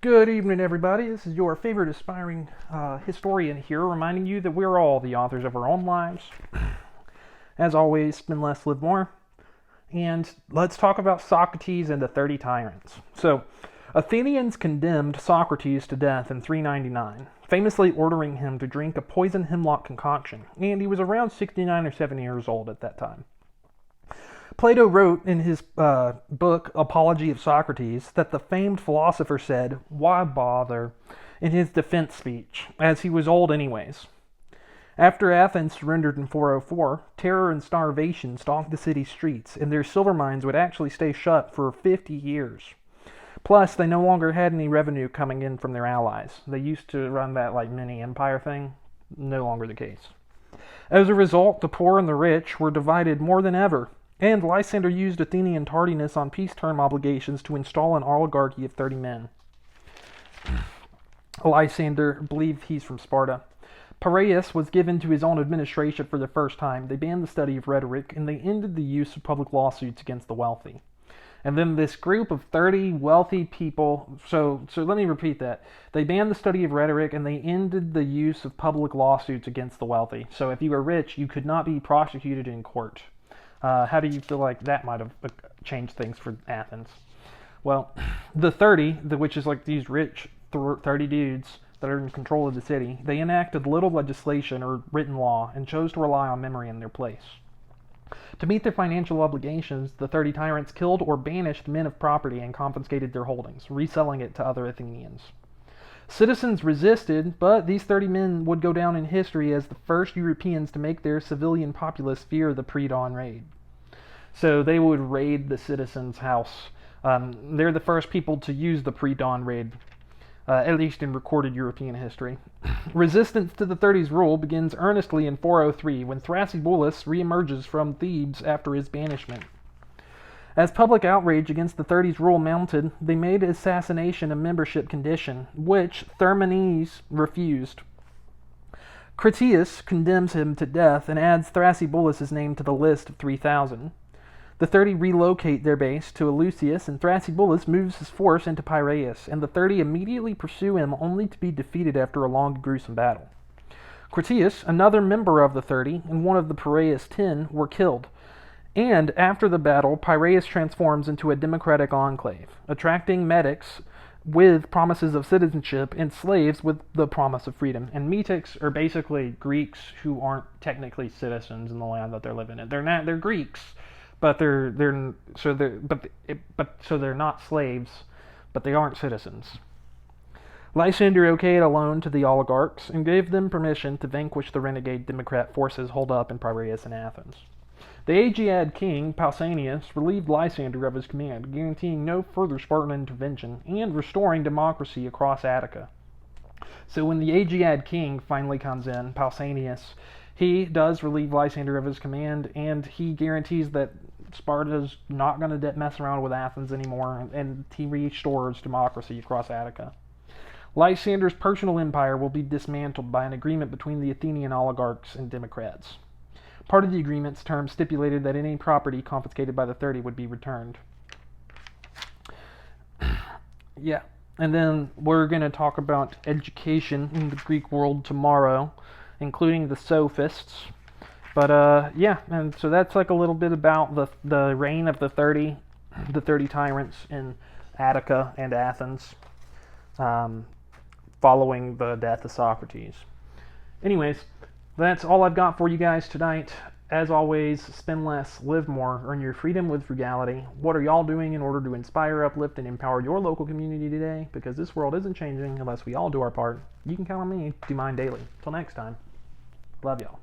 Good evening, everybody. This is your favorite aspiring historian here, reminding you that we're all the authors of our own lives. As always, spend less, live more. And let's talk about Socrates and the 30 Tyrants. So, Athenians condemned Socrates to death in 399, famously ordering him to drink a poison hemlock concoction, and he was around 69 or 70 years old at that time. Plato wrote in his book, Apology of Socrates, that the famed philosopher said, "Why bother?" in his defense speech, as he was old anyways. After Athens surrendered in 404, terror and starvation stalked the city's streets, and their silver mines would actually stay shut for 50 years. Plus, they no longer had any revenue coming in from their allies. They used to run that like mini empire thing, no longer the case. As a result, the poor and the rich were divided more than ever. And Lysander used Athenian tardiness on peace term obligations to install an oligarchy of 30 men. Lysander, I believe he's from Sparta. Piraeus was given to his own administration for the first time. They banned the study of rhetoric, and they ended the use of public lawsuits against the wealthy. And then this group of 30 wealthy people, so let me repeat that. They banned the study of rhetoric, and they ended the use of public lawsuits against the wealthy. So if you were rich, you could not be prosecuted in court. How do you feel like that might have changed things for Athens? Well, the 30, which is like these rich 30 dudes that are in control of the city, they enacted little legislation or written law and chose to rely on memory in their place. To meet their financial obligations, the 30 tyrants killed or banished men of property and confiscated their holdings, reselling it to other Athenians. Citizens resisted, but these 30 men would go down in history as the first Europeans to make their civilian populace fear the pre-dawn raid. So they would raid the citizen's house. They're the first people to use the pre-dawn raid, at least in recorded European history. Resistance to the 30's rule begins earnestly in 403, when Thrasybulus reemerges from Thebes after his banishment. As public outrage against the 30's rule mounted, they made assassination a membership condition, which Thermomenes refused. Critias condemns him to death and adds Thrasybulus' name to the list of 3,000. The 30 relocate their base to Eleusis, and Thrasybulus moves his force into Piraeus, and the 30 immediately pursue him only to be defeated after a long and gruesome battle. Critias, another member of the 30, and one of the Piraeus 10, were killed. And after the battle, Piraeus transforms into a democratic enclave, attracting metics with promises of citizenship and slaves with the promise of freedom. And metics are basically Greeks who aren't technically citizens in the land that they're living in. They're Greeks, but they're not slaves, but they aren't citizens. Lysander okayed a loan to the oligarchs and gave them permission to vanquish the renegade democrat forces holed up in Piraeus and Athens. The agiad king, Pausanias, relieved Lysander of his command, guaranteeing no further Spartan intervention and restoring democracy across Attica. So when the agiad king finally comes in, Pausanias, he does relieve Lysander of his command, and he guarantees that Sparta's not going to mess around with Athens anymore, and he restores democracy across Attica. Lysander's personal empire will be dismantled by an agreement between the Athenian oligarchs and democrats. Part of the agreement's terms stipulated that any property confiscated by the 30 would be returned. Yeah, and then we're going to talk about education in the Greek world tomorrow, including the sophists. But yeah, and so that's like a little bit about the reign of the 30 tyrants in Attica and Athens, following the death of Socrates. Anyways, that's all I've got for you guys tonight. As always, spend less, live more, earn your freedom with frugality. What are y'all doing in order to inspire, uplift, and empower your local community today? Because this world isn't changing unless we all do our part. You can count on me to do mine daily. Till next time, love y'all.